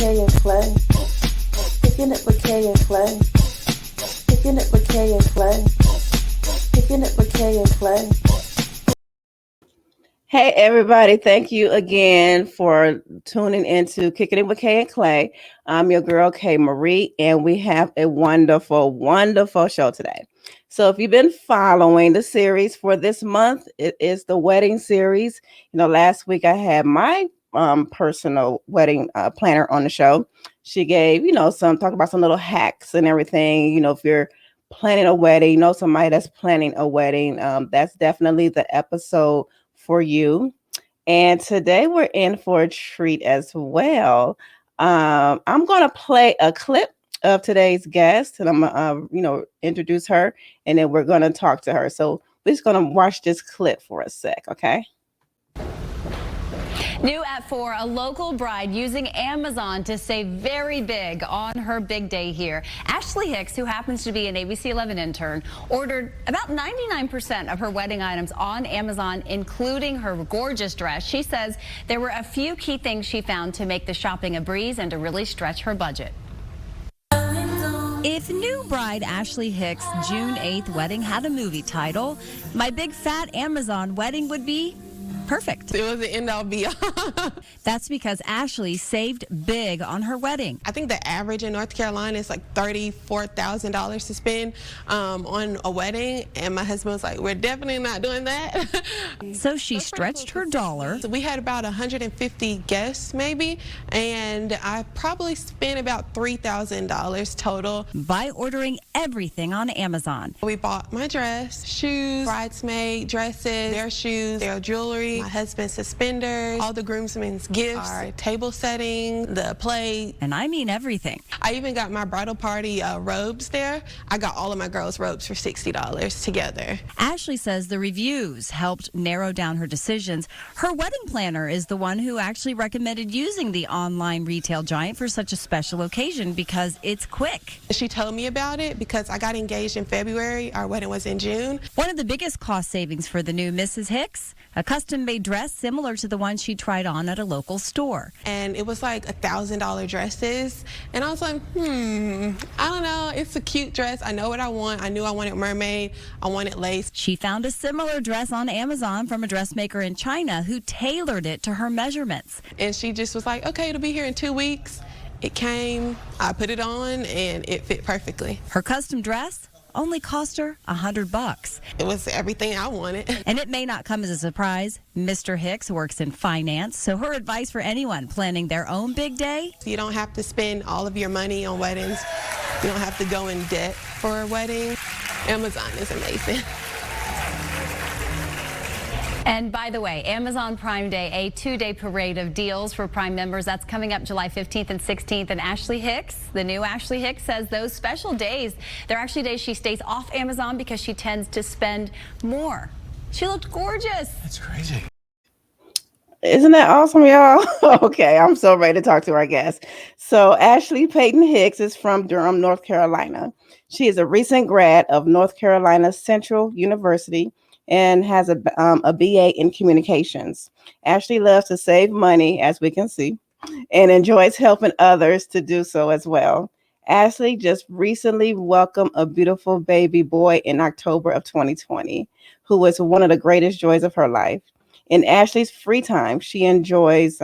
Kay and Clay. Kicking it with Kay and Clay. Kicking it with Kay and Clay. Kicking it with Kay and Clay. Hey everybody, thank you again for tuning into Kicking It with Kay and Clay. I'm your girl Kay Marie, and we have a wonderful, wonderful show today. So if you've been following the series for this month, it is the wedding series. Last week I had my personal wedding planner on the show. She gave, some talk about some little hacks and everything. If you're planning a wedding, somebody that's planning a wedding, that's definitely the episode for you. And today we're in for a treat as well. I'm going to play a clip of today's guest, and I'm going to, introduce her, and then we're going to talk to her. So we're just going to watch this clip for a sec, okay? New at 4, a local bride using Amazon to save very big on her big day here. Ashley Hicks, who happens to be an ABC 11 intern, ordered about 99% of her wedding items on Amazon, including her gorgeous dress. She says there were a few key things she found to make the shopping a breeze and to really stretch her budget. If new bride Ashley Hicks' June 8th wedding had a movie title, My Big Fat Amazon Wedding would be perfect. It was the end all be all. That's because Ashley saved big on her wedding. I think the average in North Carolina is like $34,000 to spend on a wedding, and my husband was like, we're definitely not doing that. So she stretched her dollar. So we had about 150 guests maybe, and I probably spent about $3,000 total By ordering everything on Amazon. We bought my dress, shoes, bridesmaid dresses, their shoes, their jewelry, my husband's suspenders, all the groomsmen's gifts, our table setting, the plate. And I mean everything. I even got my bridal party robes there. I got all of my girls' robes for $60 together. Ashley says the reviews helped narrow down her decisions. Her wedding planner is the one who actually recommended using the online retail giant for such a special occasion because it's quick. She told me about it because I got engaged in February. Our wedding was in June. One of the biggest cost savings for the new Mrs. Hicks, a custom-made dress similar to the one she tried on at a local store. And it was like $1,000 dresses. And I was like, I don't know. It's a cute dress. I know what I want. I knew I wanted mermaid. I wanted lace. She found a similar dress on Amazon from a dressmaker in China who tailored it to her measurements. And she just was like, okay, it'll be here in 2 weeks. It came, I put it on, and it fit perfectly. Her custom dress only cost her $100. It was everything I wanted. And it may not come as a surprise. Mr. Hicks works in finance, so her advice for anyone planning their own big day: You don't have to spend all of your money on weddings. You don't have to go in debt for a wedding. Amazon is amazing. And by the way, Amazon Prime Day, a 2-day parade of deals for Prime members. That's coming up July 15th and 16th. And Ashley Hicks, the new Ashley Hicks, says those special days, they're actually days she stays off Amazon because she tends to spend more. She looked gorgeous. That's crazy. Isn't that awesome, y'all? Okay, I'm so ready to talk to our guest. So Ashley Payton Hicks is from Durham, North Carolina. She is a recent grad of North Carolina Central University and has a BA in communications. Ashley loves to save money, as we can see, and enjoys helping others to do so as well. Ashley just recently welcomed a beautiful baby boy in October of 2020, who was one of the greatest joys of her life. In Ashley's free time, she enjoys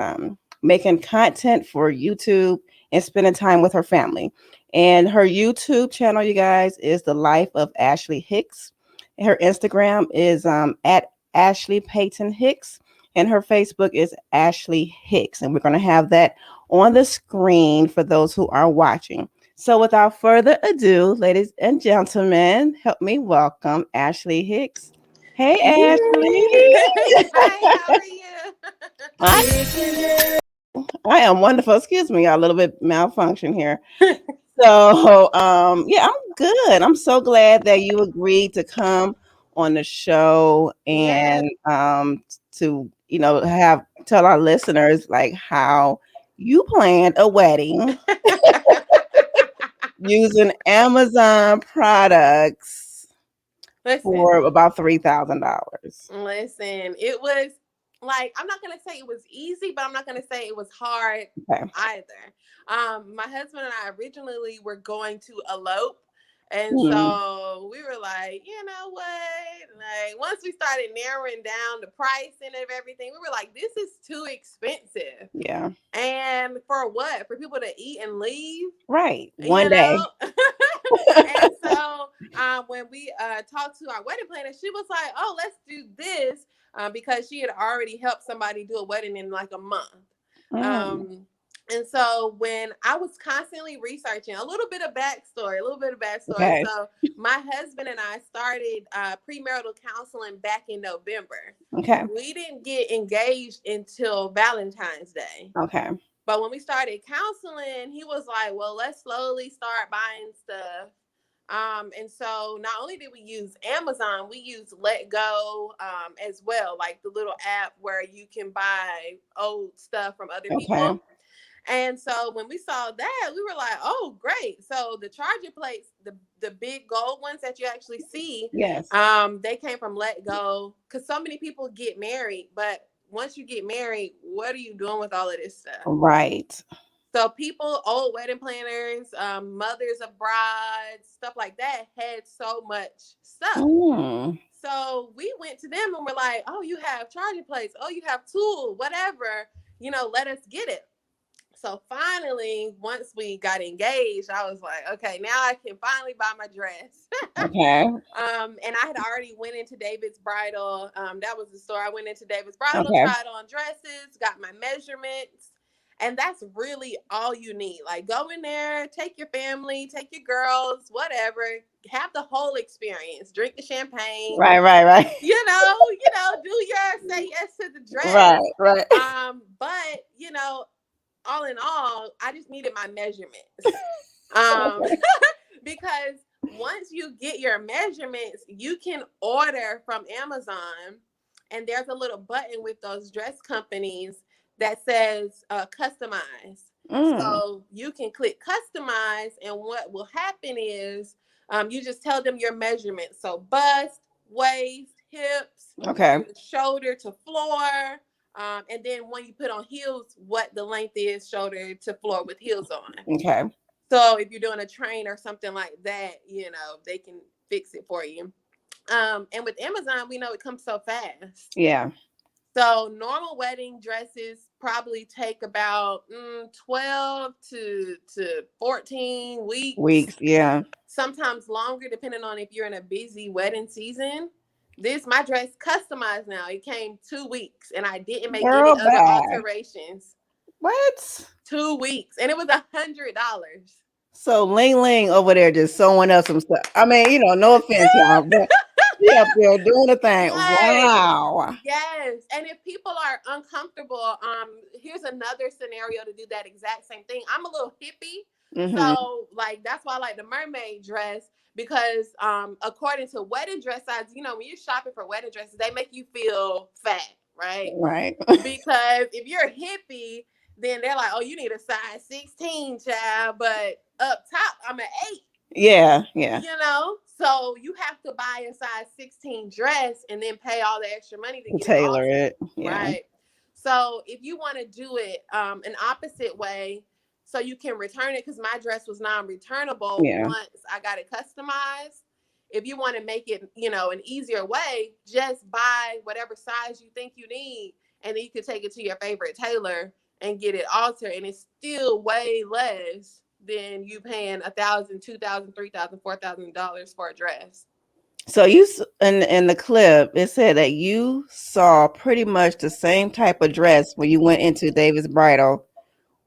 making content for YouTube and spending time with her family. And her YouTube channel, you guys, is The Life of Ashley Hicks. Her Instagram is at Ashley Payton Hicks, and her Facebook is Ashley Hicks. And we're going to have that on the screen for those who are watching. So without further ado, ladies and gentlemen, help me welcome Ashley Hicks. Hey, Ashley. Hi, how are you? I am wonderful. Excuse me, a little bit malfunction here. So, yeah, I'm good. I'm so glad that you agreed to come on the show and to, tell our listeners like how you planned a wedding using Amazon products Listen, for about $3,000. listen, it was like, I'm not gonna say it was easy, but I'm not gonna say it was hard Okay. either. My husband and I originally were going to elope. And Hmm. so we were like, you know what? Like, once we started narrowing down the pricing of everything, we were like, this is too expensive. Yeah. And for what? For people to eat and leave, Right. you One day. know? And so when we talked to our wedding planner, she was like, oh, let's do this, because she had already helped somebody do a wedding in like a month. Mm. Um, and so when I was constantly researching a little bit of backstory. Okay. So my husband and I started premarital counseling back in November. Okay. We didn't get engaged until Valentine's Day. Okay. But when we started counseling, he was like, well, let's slowly start buying stuff. And so not only did we use Amazon, we used Let Go as well, like the little app where you can buy old stuff from other Okay. people. And so when we saw that, we were like, oh, great. So the charger plates, the big gold ones that you actually see, Yes. they came from Let Go, because so many people get married, but once you get married, what are you doing with all of this stuff? Right. So people, old wedding planners, mothers of brides, stuff like that, had so much stuff. Mm. So we went to them and we're like, oh, you have charging plates. Oh, you have tool, whatever, let us get it. So finally, once we got engaged, I was like, okay, now I can finally buy my dress. Okay. And I had already went into David's Bridal. That was the store I went into. David's Bridal, Okay. tried on dresses, got my measurements, and that's really all you need. Like, go in there, take your family, take your girls, whatever, have the whole experience. Drink the champagne, Right. Right. Right. do your say yes to the Right. dress. Right. But all in all, I just needed my measurements. Um, because once you get your measurements, you can order from Amazon, and there's a little button with those dress companies that says customize. Mm. So you can click customize, and what will happen is you just tell them your measurements. So bust, waist, hips, Okay. shoulder to floor. And then when you put on heels, what the length is shoulder to floor with heels on. Okay. So if you're doing a train or something like that, they can fix it for you. And with Amazon, we know it comes so fast. Yeah. So normal wedding dresses probably take about 12 to 14 weeks, Weeks. Yeah. sometimes longer, depending on if you're in a busy wedding season. My dress customized now. It came 2 weeks, and I didn't make any Girl, other bye. alterations. What? 2 weeks, and it was $100. So Ling Ling over there just sewing up some stuff. I mean, no offense, y'all, but she up there doing the thing. Yes. Wow. Yes. And if people are uncomfortable, here's another scenario to do that exact same thing. I'm a little hippie. Mm-hmm. So like that's why I like the mermaid dress, because according to wedding dress size, when you're shopping for wedding dresses, they make you feel fat, right? Right. Because if you're a hippie, then they're like, oh, you need a size 16, child, but up top, I'm an 8. Yeah. Yeah. So you have to buy a size 16 dress and then pay all the extra money to get it Tailor altered, it. Yeah. right? So if you want to do it an opposite way, so you can return it, because my dress was non-returnable Yeah. once I got it customized. If you want to make it an easier way, just buy whatever size you think you need, and then you can take it to your favorite tailor and get it altered, and it's still way less than you paying $1,000, $2,000, $3,000, $4,000 for a dress. So in the clip, it said that you saw pretty much the same type of dress when you went into David's Bridal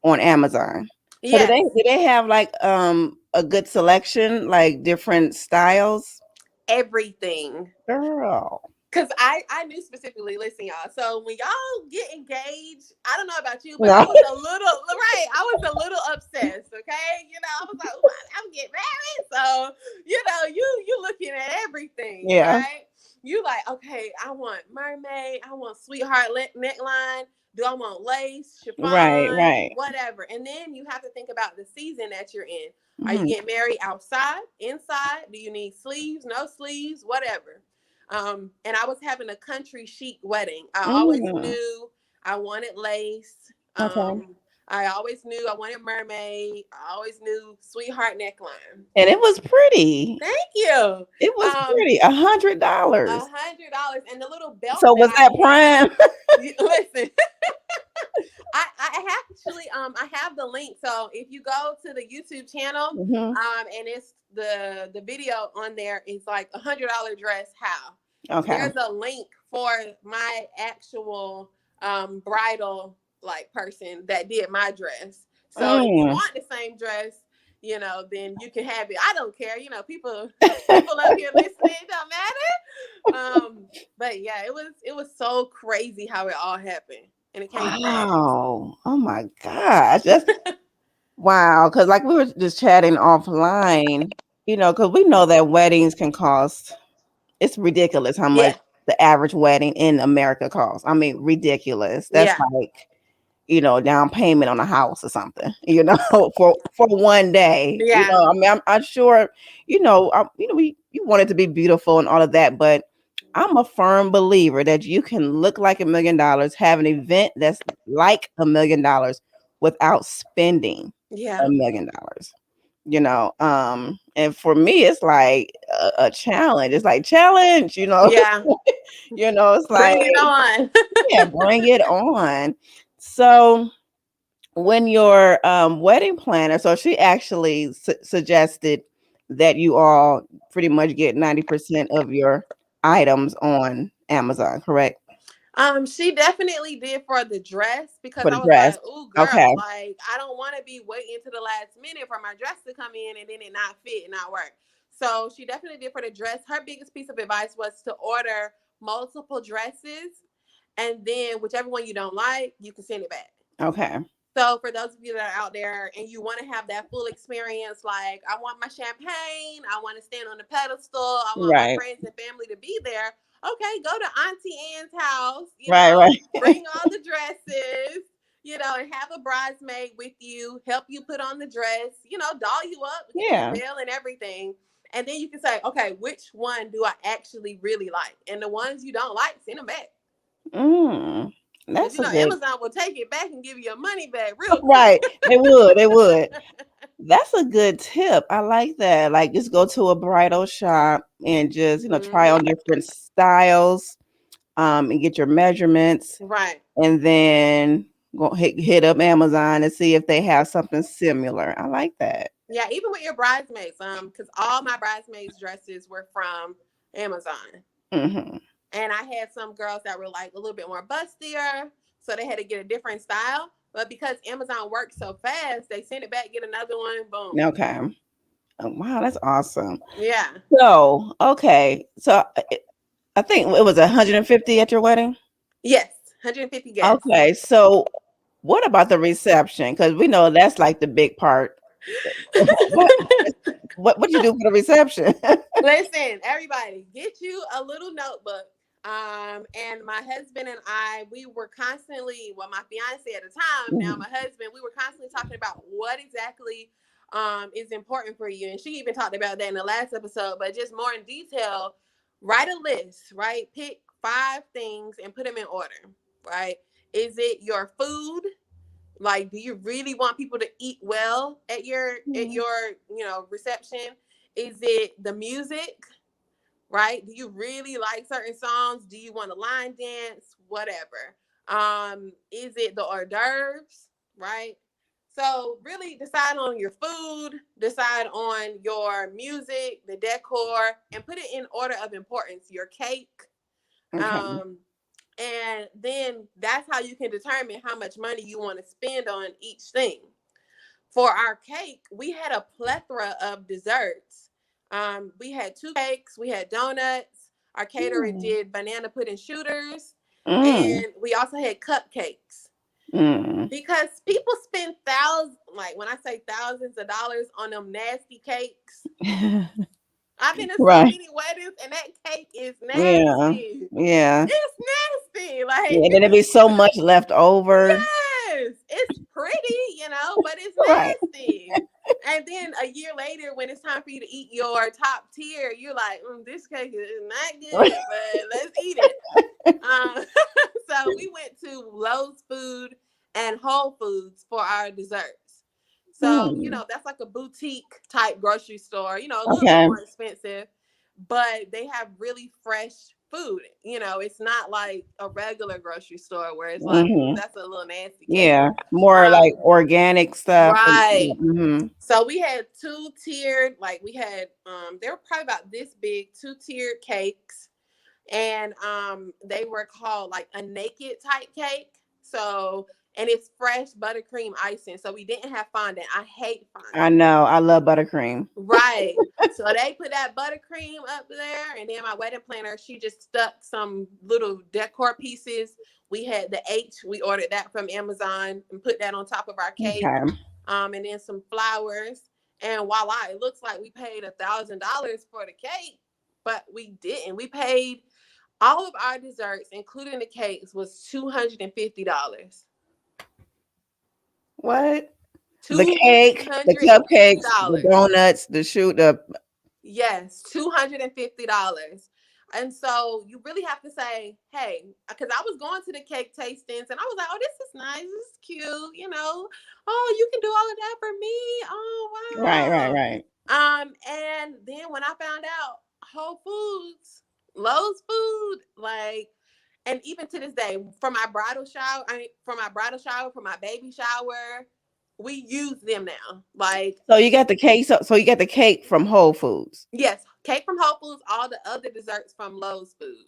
on Amazon. So did they Yes, did they have like a good selection, like different styles? everything. Girl. Cause I knew specifically. Listen, y'all. So when y'all get engaged, I don't know about you, but I No. was a little right. I was a little obsessed. Okay, I was like, I'm getting married, so you looking at everything, Yeah. right? You like, okay, I want mermaid, I want sweetheart neckline. Do I want lace, Right, chiffon, right. whatever? And then you have to think about the season that you're in. Are you Mhm. getting married outside, inside? Do you need sleeves, no sleeves, whatever? And I was having a country chic wedding. I always Mm, knew I wanted lace. okay. I always knew I wanted mermaid. I always knew sweetheart neckline. And it was pretty. Thank you. It was Um, pretty. $100. $100 and the little belt So that was I that had. prime? Listen, I actually I have the link. So if you go to the YouTube channel, Hmm. and it's the video on there is like $100 dress how. Okay. There's a link for my actual bridal like person that did my dress. So if you Mm. want the same dress, then you can have it. I don't care. People up here listening, it don't matter. But yeah, it was so crazy how it all happened, and it came fast. Wow. Oh my gosh. That's wow. Because like we were just chatting offline, because we know that weddings can cost, it's ridiculous how much Yeah, the average wedding in America costs. I mean, ridiculous. That's yeah, like, down payment on a house or something, for one day. yeah, I mean, I'm sure, we you want it to be beautiful and all of that, but I'm a firm believer that you can look like $1 million, have an event that's like $1 million without spending yeah, $1 million. And for me, it's like a challenge. It's like challenge, yeah. it's like, Bring it on. yeah, bring it on. So when your wedding planner, so she actually suggested that you all pretty much get 90% of your items on Amazon, correct? She definitely did for the dress because For I the was dress. like, "Ooh, Okay. girl, like I don't want to be waiting to the last minute for my dress to come in and then it not fit and not work." So she definitely did for the dress. Her biggest piece of advice was to order multiple dresses, and then whichever one you don't like, you can send it back. Okay. So for those of you that are out there and you want to have that full experience, like I want my champagne, I want to stand on the pedestal, I want my Right. friends and family to be there. Okay, go to Auntie Anne's house, Right. Right. bring all the dresses, and have a bridesmaid with you, help you put on the dress, doll you up, get you Yeah. the veil and everything. And then you can say, okay, which one do I actually really like? And the ones you don't like, send them back. Mm, Because that's a good. Amazon will take it back and give you your money back real quick. Right. They would. They would. That's a good tip. I like that. Like, just go to a bridal shop and just, try Hmm. on different styles, and get your measurements, Right. and then go hit up Amazon and see if they have something similar. I like that. Yeah, even with your bridesmaids, because all my bridesmaids dresses were from Amazon. Hmm. And I had some girls that were like a little bit more bustier, so they had to get a different style. But because Amazon works so fast, they send it back, get another one, boom. Okay. Oh, wow, that's awesome. Yeah. So, okay. So I think it was 150 at your wedding. Yes. 150 guests. Okay. So what about the reception? Because we know that's like the big part. What what you do for the reception? Listen, everybody, get you a little notebook. And my husband and I, we were constantly, well, my fiance at the time, now Mhm. my husband, we were constantly talking about what exactly is important for you. And she even talked about that in the last episode, but just more in detail, write a list, right? Pick 5 things and put them in order, right? Is it your food? Like, do you really want people to eat well at your Mhm. reception? Is it the music? Right? Do you really like certain songs? Do you want to line dance? Whatever. Is it the hors d'oeuvres? Right? So really decide on your food, decide on your music, the decor, and put it in order of importance. Your cake, Okay. um, and then that's how you can determine how much money you want to spend on each thing. For our cake, we had a plethora of desserts. We had 2 cakes, we had donuts. Our caterer Mm. did banana pudding shooters, Mm. and we also had cupcakes. Mm. Because people spend thousands, like when I say thousands of dollars on them nasty cakes. I've been to so Right. many weddings, and that cake is Yeah. nasty. Yeah. It's nasty. Yeah. Like, And then there'd be so much left over. yes, it's pretty, but it's Right. nasty. And then a year later, when it's time for you to eat your top tier, you're like, this cake is not good, but let's eat it. Um, so we went to Lowe's Food and Whole Foods for our desserts. So, Hmm. that's like a boutique type grocery store, a little bit Okay. more expensive, but they have really fresh food. It's not like a regular grocery store where it's like, Hmm. that's a little nasty cake. Yeah, more like Um, organic stuff. right. Mm-hmm. So we had two tiered, like we had, they were probably about this big, two tiered cakes, and they were called like a naked type cake. So, and it's fresh buttercream icing. So we didn't have fondant. I hate I fondant. know. I love buttercream. Right. So they put that buttercream up there, and then my wedding planner, she just stuck some little decor pieces. We had the H. We ordered that from Amazon and put that on top of our cake. Okay. And then some flowers. And voila, it looks like we paid $1,000 for the cake, but we didn't. We paid all of our desserts, including the cakes, was $250. What? The Two cake, the hundred and fifty cupcakes, the dollars. donuts, the shoot, the Yes, $250. And so you really have to say, hey, because I was going to the cake tastings and I was like, oh, this is nice. This is cute. Oh, you can do all of that for me. right, right, Oh, right. wow. And then when I found out Whole Foods, Lowe's Food, like, and even to this day, for my baby shower, we use them now. Like, So you got the cake. So you got the cake from Whole Foods. yes, cake from Whole Foods, all the other desserts from Lowe's Food.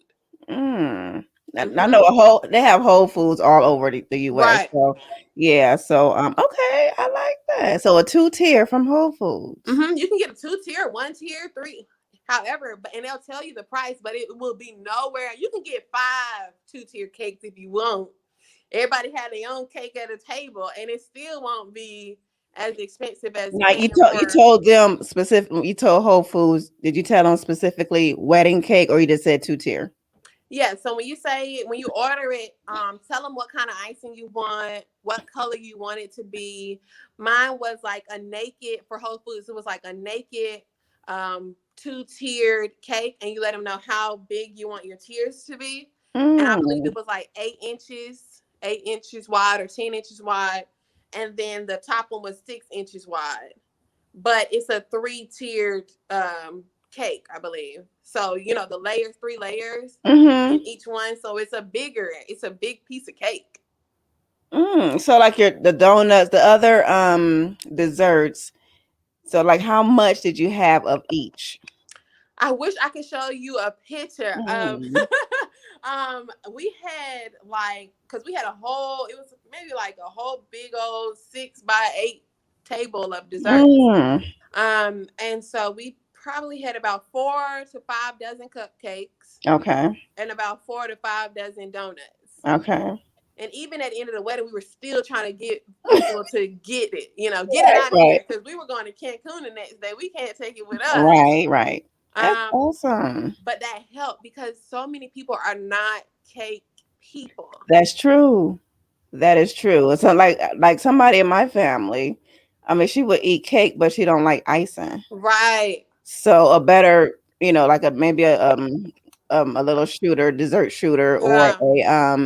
Mm. I Hmm. know they have Whole Foods all over the US. Right. So yeah. So okay, I like that. So a two tier from Whole Foods. You can get a two tier, one tier, three, however, but and they'll tell you the price, but it will be nowhere. You can get five two-tier cakes if you want. Everybody had their own cake at a table, and it still won't be as expensive as Now paying you for. told them specific. You told Whole Foods. Did you tell them specifically wedding cake, or you just said two tier? Yeah, so when you order it, tell them what kind of icing you want, what color you want it to be. Mine was like a naked for Whole Foods. It was like a naked, two-tiered cake, and you let them know how big you want your tiers to be. And I believe it Mm. was like 8 inches, 8 inches wide or 10 inches wide, and then the top one was 6 inches wide. But it's a three-tiered cake, I believe. So the layers, three layers in Mm-hmm. each one. So it's a big piece of cake. So like the donuts, the other desserts. So like how much did you have of each? I wish I could show you a picture of. Mm. We had like, because we had a whole, it was maybe like a whole big old 6 by 8 table of desserts. Mm. And so we probably had about 4 to 5 dozen cupcakes Okay. and about 4 to 5 dozen donuts. Okay. And even at the end of the wedding, we were still trying to get people to get it, get it Right, out of right, here because we were going to Cancun the next day. We can't take it with us. right, right. That's Um, awesome. but that helped because so many people are not cake people. That's true. That is true. It's not like somebody in my family. I mean, she would eat cake, but she don't like icing. Right. So a better, like a little shooter, dessert shooter, or Yeah.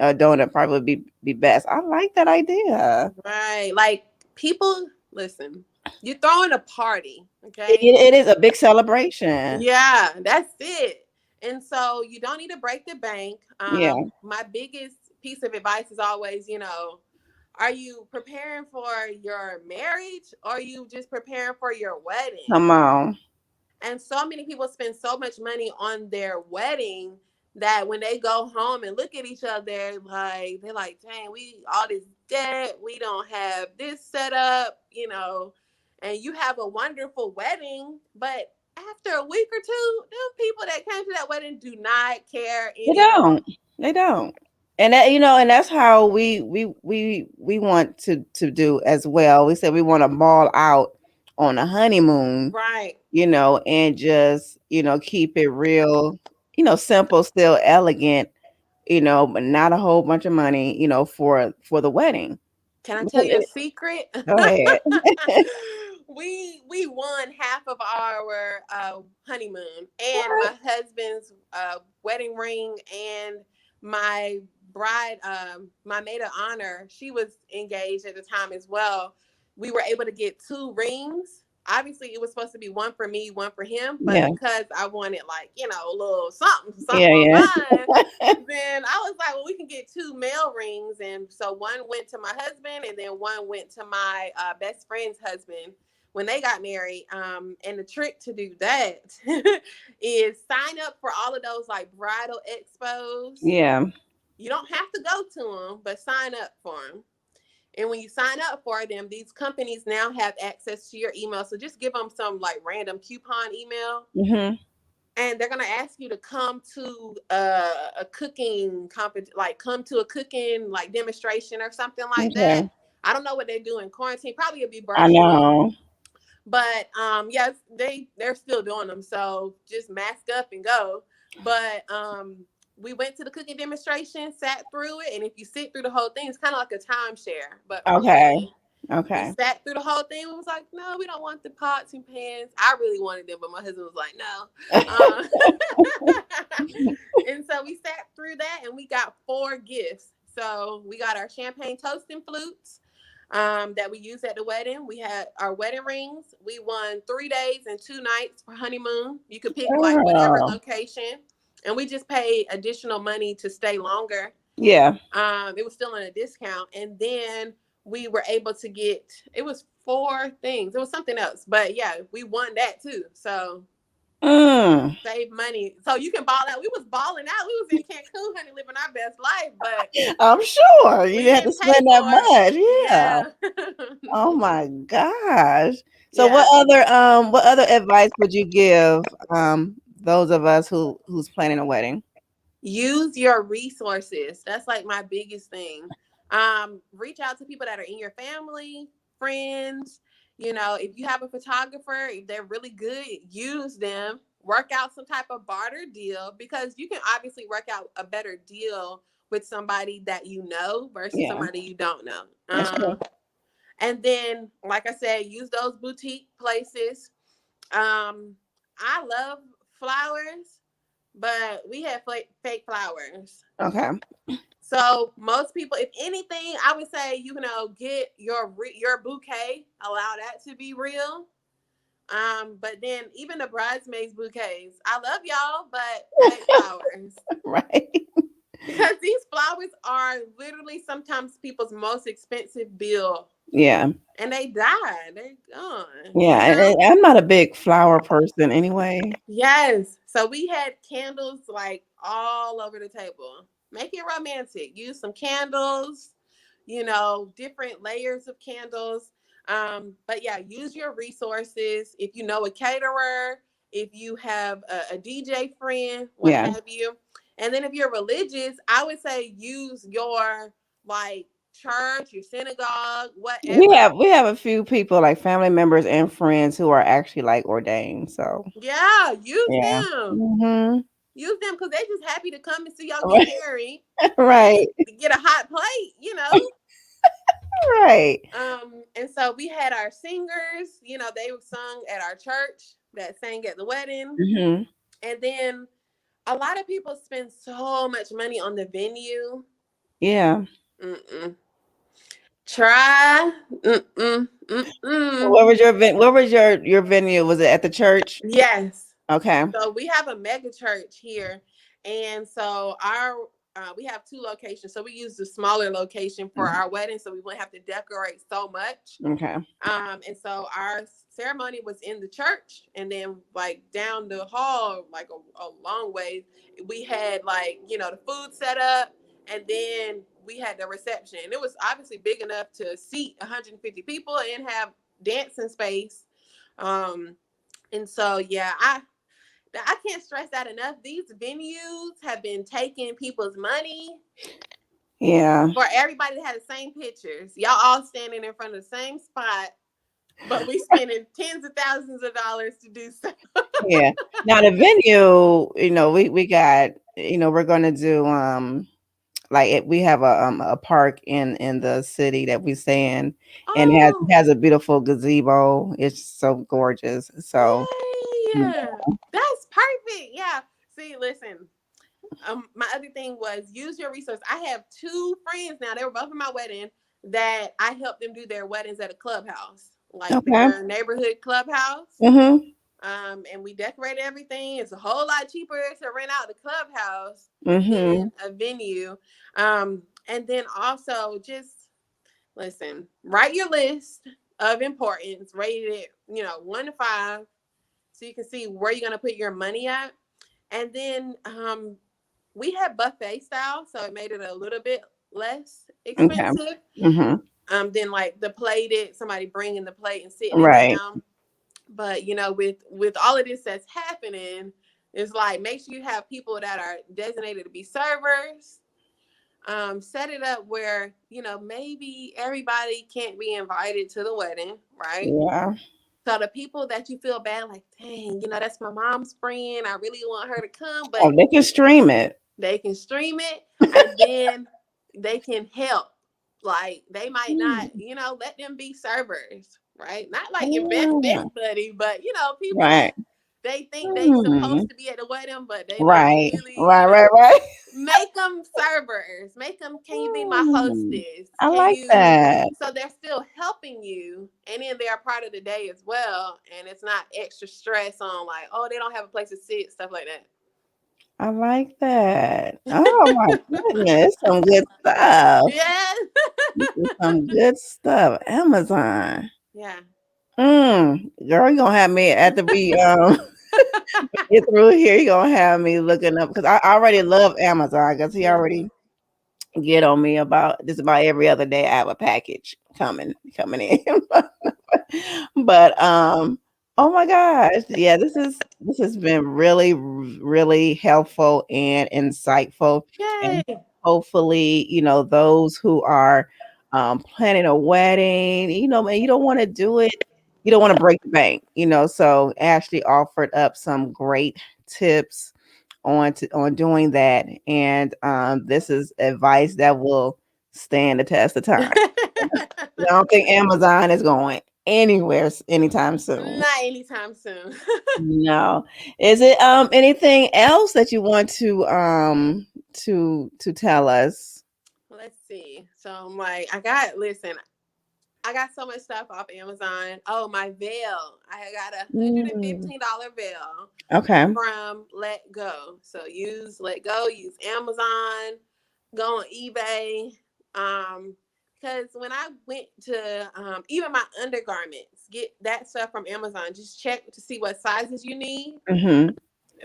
a donut probably would be best. I like that idea. Right. Like people, listen, you're throwing a party, It, okay? it is a big celebration. Yeah, that's it. And so you don't need to break the bank. Yeah. My biggest piece of advice is always, are you preparing for your marriage or are you just preparing for your wedding? Come on. And so many people spend so much money on their wedding that when they go home and look at each other, like they're like, dang, we all this debt, we don't have this set up, and you have a wonderful wedding, but after a week or two, them people that came to that wedding do not care They anymore. don't. They don't. And that, and that's how we want to do as well. We said we want to ball out on a honeymoon, Right. and just, keep it real, simple, still elegant, but not a whole bunch of money, for the wedding. Can I tell Because you a secret? go ahead. we won half of our honeymoon, and What? my husband's wedding ring, and my bride, my maid of honor, she was engaged at the time as well. We were able to get two rings. Obviously, it was supposed to be one for me, one for him, but Yeah. because I wanted, like, you know, a little something, Yeah. something on Yeah. mine, then I was like, well, we can get two male rings. And so one went to my husband, and then one went to my best friend's husband when they got married. And the trick to do that is sign up for all of those like bridal expos. Yeah. You don't have to go to them, but sign up for them. And when you sign up for them, these companies now have access to your email. So just give them some like random coupon email, Mm-hmm. and they're gonna ask you to come to a cooking like come to a cooking like demonstration or something like that. Okay. I don't know what they do in quarantine. Probably it'll be I virtual, know. but yes, they're still doing them. So just mask up and go. But we went to the cooking demonstration, sat through it, and if you sit through the whole thing, it's kind of like a timeshare, but for Okay. wedding. We Okay. sat through the whole thing. We was like, no, we don't want the pots and pans. I really wanted them, but my husband was like, no. And so we sat through that, and we got four gifts. So we got our champagne toasting flutes that we used at the wedding. We had our wedding rings. We won 3 days and 2 nights for honeymoon. You could pick like whatever Oh. location, and we just paid additional money to stay longer. Yeah. It was still in a discount, and then we were able to get, it was four things. It was something else, but yeah, we won that too. So Mm. save money. So you can ball out. We was balling out. We was in Cancun, honey, living our best life, but I'm sure you we didn't have to didn't pay spend that for it. much. Yeah. Yeah. Oh my gosh. So Yeah. what other advice would you give those of us who's planning a wedding? Use your resources. That's like my biggest thing. Reach out to people that are in your family, friends. You know, if you have a photographer, if they're really good, use them. Work out some type of barter deal, because you can obviously work out a better deal with somebody that you know versus Yeah, somebody you don't know. that's true. And then, like I said, use those boutique places. I love flowers, but we had fake flowers. Okay. So most people, if anything, I would say, get your bouquet. Allow that to be real. But then even the bridesmaids bouquets, I love y'all, but fake flowers, Right. because these flowers are literally sometimes people's most expensive bill, Yeah. and they die, they're gone. Yeah. And I'm not a big flower person anyway. Yes. So we had candles like all over the table. Make it romantic. Use some candles, different layers of candles. But yeah, use your resources. If you know a caterer, if you have a DJ friend, what Yeah. have you. And then if you're religious, I would say use your like church, your synagogue, whatever. We have a few people like family members and friends who are actually like ordained. So Yeah, use yeah. them. Hmm. Use them because they just happy to come and see y'all get married Right. and get a hot plate. Right. And so we had our singers, they were sung at our church that sang at the wedding. Hmm. And then a lot of people spend so much money on the venue. Yeah. Mm-mm. Try. Mm-mm. Mm-mm. What was your venue? Was it at the church? Yes. Okay. So we have a mega church here, and so we have two locations. So we use the smaller location for our wedding, so we wouldn't have to decorate so much. Okay. And so our ceremony was in the church, and then like down the hall, like a long way, we had like the food set up, and then we had the reception. And it was obviously big enough to seat 150 people and have dancing space. Um, and so yeah, I can't stress that enough. These venues have been taking people's money Yeah. for everybody to have the same pictures. Y'all all standing in front of the same spot, but we spending tens of thousands of dollars to do so. Yeah. Now the venue, we got, we're gonna do we have a park in the city that we stay in, and Oh, has a beautiful gazebo. It's so gorgeous. So yeah. yay! That's perfect. Yeah. See, listen. My other thing was use your resource. I have two friends now. They were both in my wedding that I helped them do their weddings at a clubhouse, like Okay. their neighborhood clubhouse. Mhm. And we decorated everything. It's a whole lot cheaper to rent out the clubhouse than Mhm. a venue. And then also just listen, write your list of importance, rate it, 1 to 5, so you can see where you're gonna put your money at. And then we had buffet style, so it made it a little bit less Okay. expensive. Mhm. Than like the plated, somebody bringing the plate and sitting it Right. down. But with all of this that's happening, it's like make sure you have people that are designated to be servers. Set it up where maybe everybody can't be invited to the wedding, right? Yeah. So the people that you feel bad, like, dang, that's my mom's friend. I really want her to come, Oh, but they can stream it. they can stream it, and then they can help. Like they might not, Mm. let them be servers, right? Not like your best Mm. buddy, but people that Right. they think they Mm. supposed to be at the wedding, but they not Right. really, Right. Right. Right. make them servers. Make them, can you be my Mm. hostess? I Can like you? that. So they're still helping you, and then they're part of the day as well, and it's not extra stress on like, oh, they don't have a place to sit, stuff like I like that. Oh my goodness, some good stuff. that. This is some good stuff. Amazon. Yeah. Girl, you gonna have me at the be get through here. You gonna have me looking up because I already love Amazon because he Hmm. already get on me about just about every other day. I have a package coming in. But oh my gosh, yeah, this has been really really helpful and insightful, Yay. and hopefully those who are planning a wedding, man, you don't want to do it, you don't want to break the bank, so Ashley offered up some great tips on doing that, and this is advice that will stand the test of time. I don't think Amazon is going anywhere anytime soon. Not anytime soon. No. Is it anything else that you want to tell us? Let's see. So I'm like, listen, I got so much stuff off Amazon. Oh, my veil. I got a Mm, $115 veil okay. from Let Go. So use Let Go, use Amazon, go on eBay. Because when I went to even my undergarments, get that stuff from Amazon. Just check to see what sizes you need, Mhm.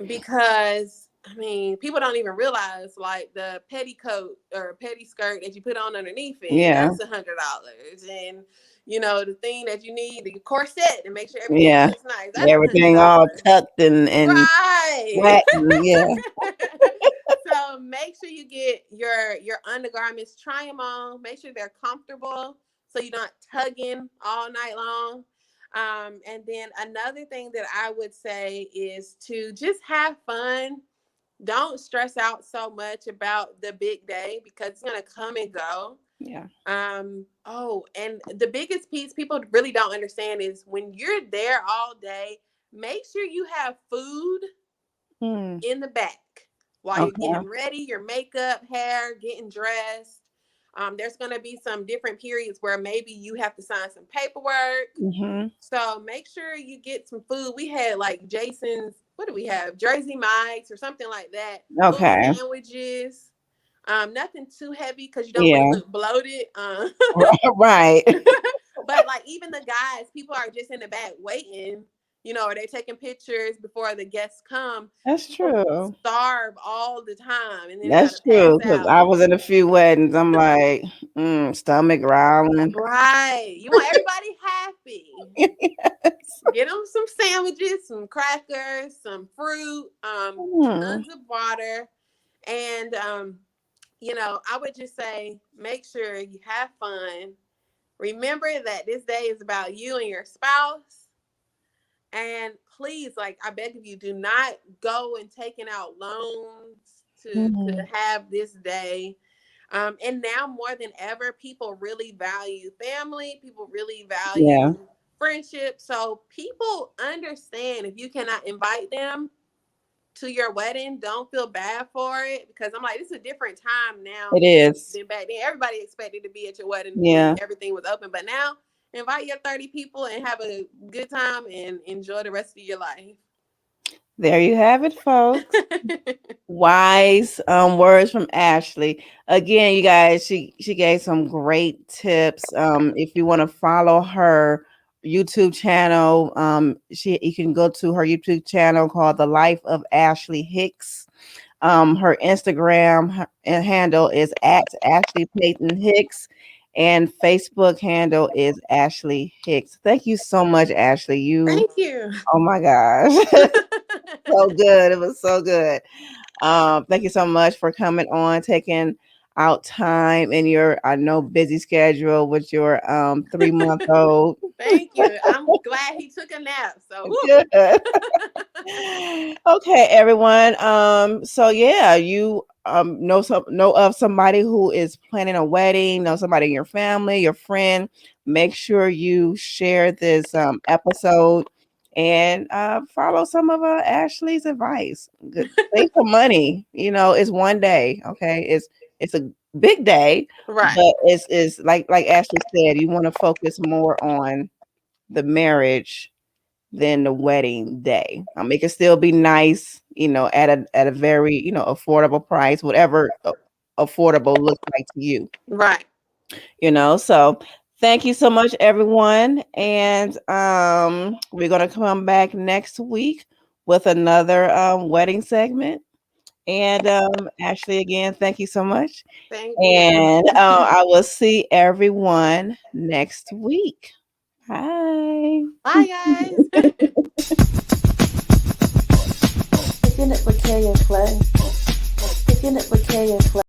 because I mean, people don't even realize like the petticoat or petty skirt that you put on underneath it, Yeah. that's $100. And the thing that you need, the corset to make sure everything Yeah. fits nice, that's a hundred Everything all dollars. tucked and Right. flat and yeah. So make sure you get your undergarments, try them on, make sure they're comfortable so you're not tugging all night long. And then another thing that I would say is to just have fun. Don't stress out so much about the big day because it's gonna come and go. Yeah. Oh, and the biggest piece people really don't understand is when you're there all day, make sure you have food Mm, in the back while you're okay. getting ready, your makeup, hair, getting dressed. There's going to be some different periods where maybe you have to sign some paperwork. Mhm. So make sure you get some food. We had like Jason's, what do we have? Jersey Mike's or something like that. Little Okay. sandwiches. Nothing too heavy because you don't want to Yeah. look bloated. Right. But like even the guys, people are just in the back waiting, or they're taking pictures before the guests come. That's People true. starve all the time and then they That's gotta pass true, because out. I was in a few weddings. I'm like, stomach growling. Right. You want everybody happy. Yes. Get them some sandwiches, some crackers, some fruit, Hmm. tons of water. And I would just say make sure you have fun. Remember that this day is about you and your spouse. And please, like I beg of you, do not go and taking out loans to Mhm. have this day. And now more than ever, people really value family. People really Yeah, value friendship. So people understand if you cannot invite them to your wedding, don't feel bad for it, because I'm like, this is a different time now it is. than back then. Everybody expected to be at your wedding when Yeah. everything was open, but now invite your 30 people and have a good time and enjoy the rest of your life. There you have it, folks. Wise words from Ashley. Again, you guys, she gave some great tips. If you want to follow her YouTube channel, she you can go to her YouTube channel called The Life of Ashley Hicks. Her Instagram handle is at Ashley Payton Hicks, and Facebook handle is Ashley Hicks. Thank you so much, Ashley. You, Thank you. oh my gosh, so good. It was so good. Thank you so much for coming on, taking out time in your, I know, busy schedule with your 3 month old. Thank you. I'm glad he took a nap. So, Good. Okay, everyone. So yeah, you know of somebody who is planning a wedding, know somebody in your family, your friend. Make sure you share this episode and follow some of Ashley's advice. Good, save some money. You know, it's one day. Okay, it's a big day, right, but it's like Ashley said, you want to focus more on the marriage than the wedding day. It can still be nice, at a very, affordable price, whatever affordable looks like to you. right. So thank you so much, everyone. And we're gonna come back next week with another wedding segment. And Ashley, again, thank you so much. Thank you. And I will see everyone next week. Bye. Bye, guys. Picking up with Kay and Clay. Picking up with Kay and Clay.